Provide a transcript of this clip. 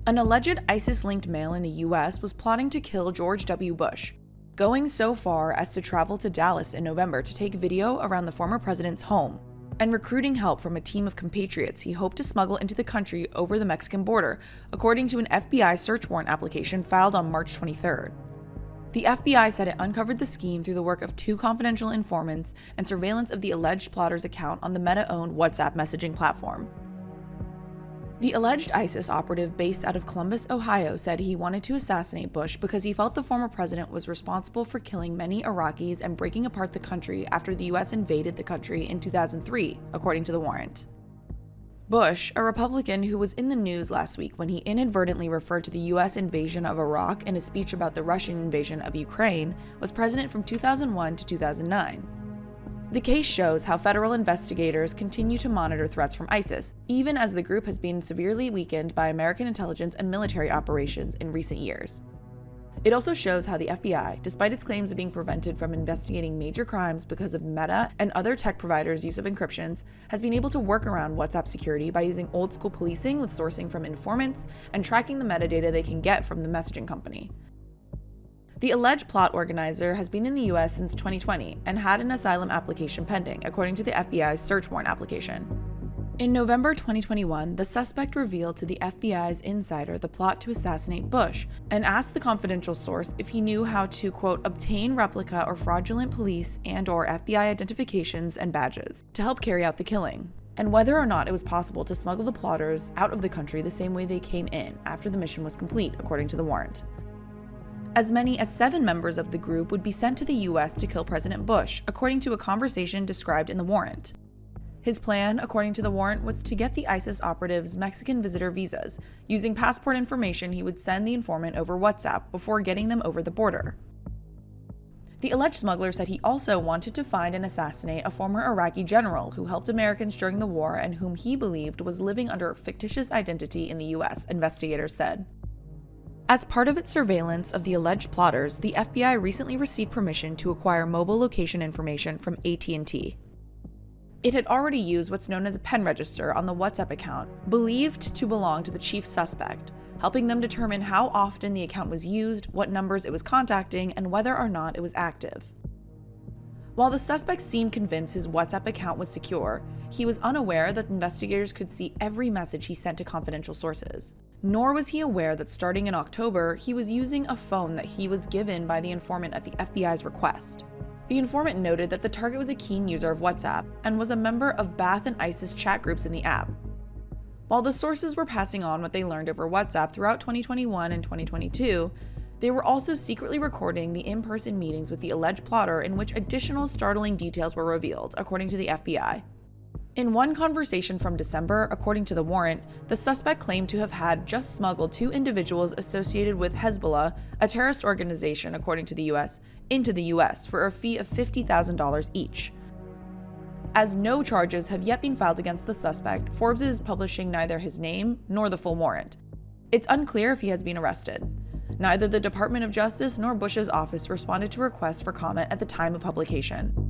An alleged ISIS-linked male in the US was plotting to kill George W. Bush, going so far as to travel to Dallas in November to take video around the former president's home, and recruiting help from a team of compatriots he hoped to smuggle into the country over the Mexican border, according to an FBI search warrant application filed on March 23rd. The FBI said it uncovered the scheme through the work of 2 confidential informants and surveillance of the alleged plotter's account on the Meta-owned WhatsApp messaging platform. The alleged ISIS operative based out of Columbus, Ohio, said he wanted to assassinate Bush because he felt the former president was responsible for killing many Iraqis and breaking apart the country after the US invaded the country in 2003, according to the warrant. Bush, a Republican who was in the news last week when he inadvertently referred to the US invasion of Iraq in a speech about the Russian invasion of Ukraine, was president from 2001 to 2009. The case shows how federal investigators continue to monitor threats from ISIS, even as the group has been severely weakened by American intelligence and military operations in recent years. It also shows how the FBI, despite its claims of being prevented from investigating major crimes because of Meta and other tech providers' use of encryptions, has been able to work around WhatsApp security by using old-school policing with sourcing from informants and tracking the metadata they can get from the messaging company. The alleged plot organizer has been in the US since 2020 and had an asylum application pending, according to the FBI's search warrant application. In November 2021, the suspect revealed to the FBI's insider the plot to assassinate Bush and asked the confidential source if he knew how to, quote, obtain replica or fraudulent police and/or FBI identifications and badges to help carry out the killing, and whether or not it was possible to smuggle the plotters out of the country the same way they came in after the mission was complete, according to the warrant. As many as 7 members of the group would be sent to the US to kill President Bush, according to a conversation described in the warrant. His plan, according to the warrant, was to get the ISIS operatives Mexican visitor visas, using passport information he would send the informant over WhatsApp before getting them over the border. The alleged smuggler said he also wanted to find and assassinate a former Iraqi general who helped Americans during the war and whom he believed was living under a fictitious identity in the US, investigators said. As part of its surveillance of the alleged plotters, the FBI recently received permission to acquire mobile location information from AT&T. It had already used what's known as a pen register on the WhatsApp account, believed to belong to the chief suspect, helping them determine how often the account was used, what numbers it was contacting, and whether or not it was active. While the suspect seemed convinced his WhatsApp account was secure, he was unaware that investigators could see every message he sent to confidential sources. Nor was he aware that starting in October, he was using a phone that he was given by the informant at the FBI's request. The informant noted that the target was a keen user of WhatsApp and was a member of Ba'ath and ISIS chat groups in the app. While the sources were passing on what they learned over WhatsApp throughout 2021 and 2022, they were also secretly recording the in-person meetings with the alleged plotter in which additional startling details were revealed, according to the FBI. In one conversation from December, according to the warrant, the suspect claimed to have had just smuggled 2 individuals associated with Hezbollah, a terrorist organization according to the US, into the US for a fee of $50,000 each. As no charges have yet been filed against the suspect, Forbes is publishing neither his name nor the full warrant. It's unclear if he has been arrested. Neither the Department of Justice nor Bush's office responded to requests for comment at the time of publication.